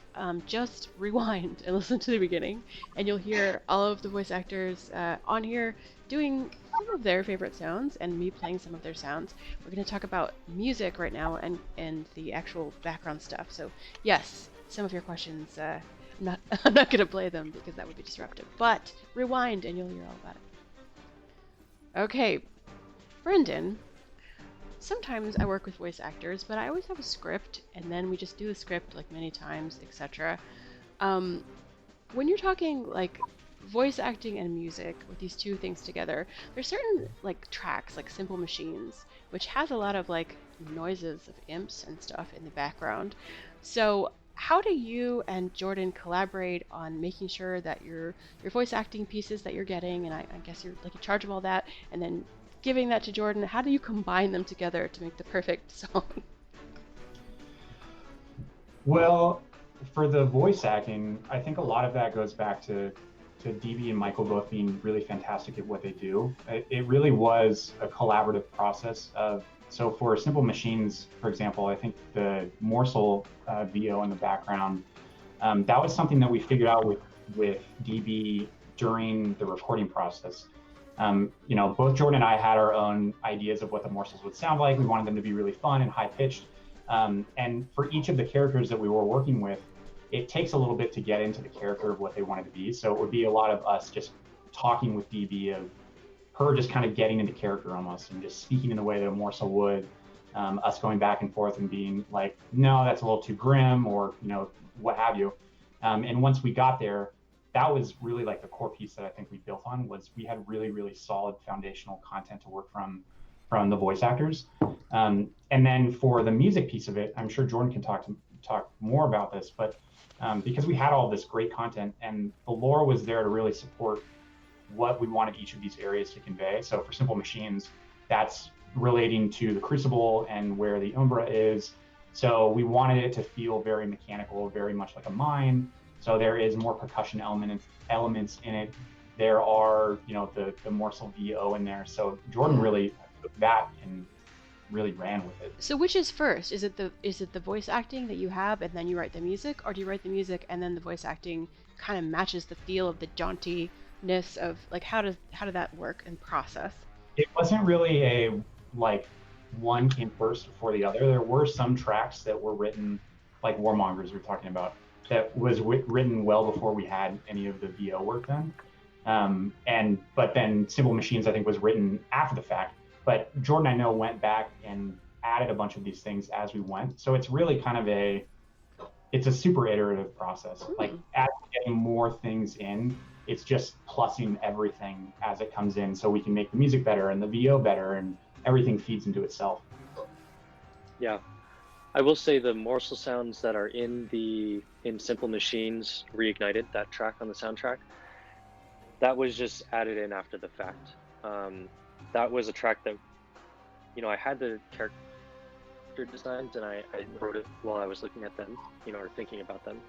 Just rewind and listen to the beginning, and you'll hear all of the voice actors on here doing some of their favorite sounds and me playing some of their sounds. We're going to talk about music right now and the actual background stuff. So yes, some of your questions, I'm not going to play them because that would be disruptive, but rewind and you'll hear all about it. Okay, Brendan, sometimes I work with voice actors, but I always have a script, and then we just do the script like many times, etc. When you're talking like voice acting and music with these two things together, there's certain like tracks like Simple Machines, which has a lot of like noises of imps and stuff in the background. So how do you and Jordan collaborate on making sure that your voice acting pieces that you're getting, and I guess you're like in charge of all that, and then giving that to Jordan, how do you combine them together to make the perfect song? Well, for the voice acting, I think a lot of that goes back to DB and Michael both being really fantastic at what they do. It really was a collaborative process of, so for Simple Machines, for example, I think the Morsel VO in the background, that was something that we figured out with DB during the recording process. You know, both Jordan and I had our own ideas of what the morsels would sound like. We wanted them to be really fun and high pitched. And for each of the characters that we were working with, it takes a little bit to get into the character of what they wanted to be. So it would be a lot of us just talking with DB, of her just kind of getting into character almost and just speaking in the way that a morsel would, us going back and forth and being like, no, that's a little too grim, or, you know, what have you. And once we got there, that was really like the core piece that I think we built on, was we had really, really solid foundational content to work from the voice actors. And then for the music piece of it, I'm sure Jordan can talk more about this, but because we had all this great content and the lore was there to really support what we wanted each of these areas to convey. So for Simple Machines, that's relating to the Crucible and where the Umbra is. So we wanted it to feel very mechanical, very much like a mine. So there is more percussion elements in it. There are, you know, the Morsel VO in there. So Jordan really took that and really ran with it. So which is first? Is it the voice acting that you have and then you write the music, or do you write the music and then the voice acting kind of matches the feel of the jauntiness of, like, how did that work and process? It wasn't really a like one came first before the other. There were some tracks that were written, like Warmongers we were talking about, that was written well before we had any of the VO work done. But then Simple Machines, I think, was written after the fact. But Jordan, I know, went back and added a bunch of these things as we went. So it's really kind of it's a super iterative process. Like, as we're getting more things in, it's just plussing everything as it comes in so we can make the music better and the VO better, and everything feeds into itself. Yeah. I will say the morsel sounds that are in Simple Machines Reignited, that track on the soundtrack, that was just added in after the fact. That was a track that, you know, I had the character designs and I wrote it while I was looking at them, you know, or thinking about them.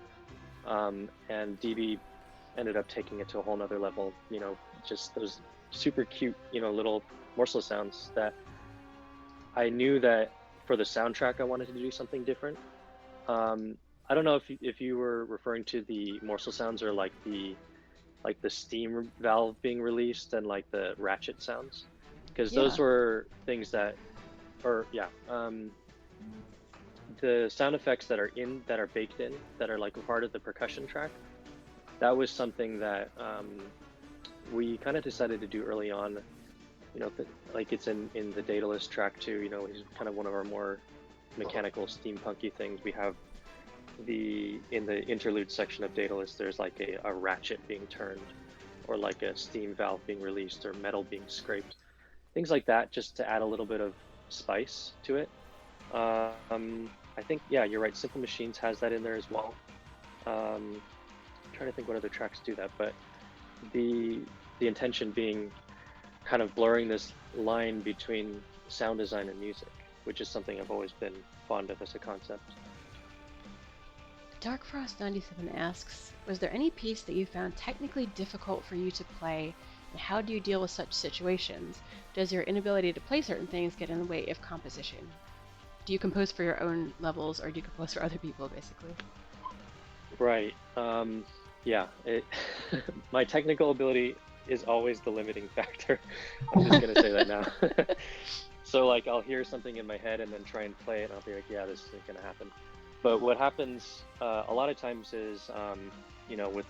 And DB ended up taking it to a whole nother level, you know, just those super cute, you know, little morsel sounds that I knew that for the soundtrack I wanted to do something different. I don't know if you were referring to the morsel sounds, or like the steam valve being released and like the ratchet sounds, because those were things that, the sound effects that are baked in, that are like a part of the percussion track. That was something that we kind of decided to do early on. You know, like it's in the Daedalus track too. You know, he's kind of one of our more mechanical steampunky things. We have in the interlude section of Daedalus, there's like a ratchet being turned, or like a steam valve being released, or metal being scraped, things like that, just to add a little bit of spice to it. I think, yeah, you're right. Simple Machines has that in there as well. I'm trying to think what other tracks do that, but the intention being kind of blurring this line between sound design and music, which is something I've always been fond of as a concept. Darkfrost97 asks, was there any piece that you found technically difficult for you to play, and how do you deal with such situations? Does your inability to play certain things get in the way of composition? Do you compose for your own levels, or do you compose for other people, basically? Right. Yeah. My technical ability is always the limiting factor. I'm just going to say that now. So, like, I'll hear something in my head and then try and play it, and I'll be like, yeah, this isn't going to happen. But what happens a lot of times is, you know, with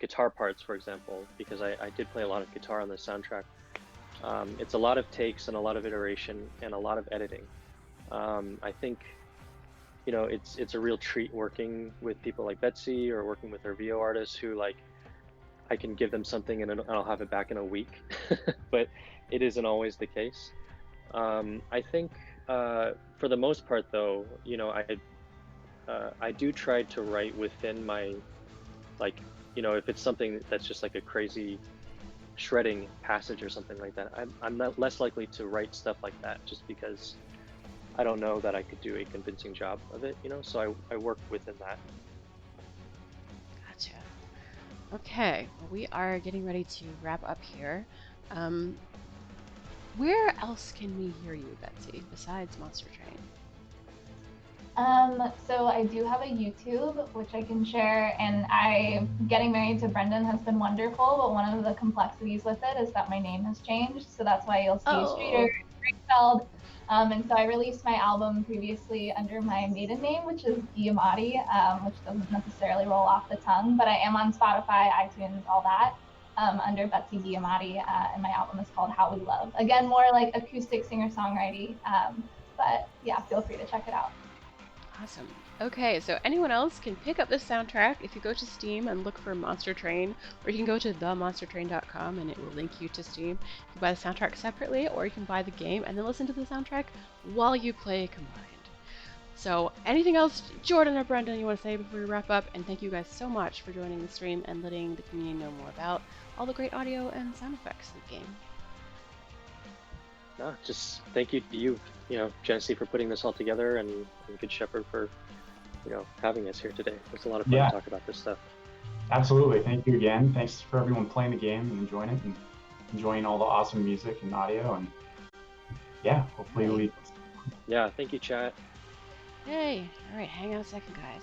guitar parts, for example, because I did play a lot of guitar on the soundtrack, it's a lot of takes and a lot of iteration and a lot of editing. I think, you know, it's a real treat working with people like Betsey, or working with our VO artists who, like, I can give them something and I'll have it back in a week, but it isn't always the case. I think for the most part, though, you know, I do try to write within my, like, if it's something that's just like a crazy shredding passage or something like that, I'm not less likely to write stuff like that just because I don't know that I could do a convincing job of it, so I work within that. Gotcha. Okay, well, we are getting ready to wrap up here. Where else can we hear you, Betsey, besides Monster Train? So I do have a YouTube, which I can share, and getting married to Brendan has been wonderful, but one of the complexities with it is that my name has changed, so that's why you'll see Streeter, Rafeld. And so I released my album previously under my maiden name, which is Giamatti, which doesn't necessarily roll off the tongue, but I am on Spotify, iTunes, all that, under Betsey Giamatti, and my album is called How We Love. Again, more like acoustic singer-songwriting, but yeah, feel free to check it out. Awesome. Okay, so anyone else can pick up this soundtrack if you go to Steam and look for Monster Train, or you can go to themonstertrain.com and it will link you to Steam. You can buy the soundtrack separately, or you can buy the game and then listen to the soundtrack while you play combined. So anything else, Jordan or Brendan, you want to say before we wrap up? And thank you guys so much for joining the stream and letting the community know more about all the great audio and sound effects in the game. No, just thank you to you, Genesee, for putting this all together, and Good Shepherd for, having us here today. It was a lot of fun to talk about this stuff. Absolutely. Thank you again. Thanks for everyone playing the game and enjoying it and enjoying all the awesome music and audio. And yeah, hopefully Yeah, thank you, chat. Hey, all right, hang on a second, guys.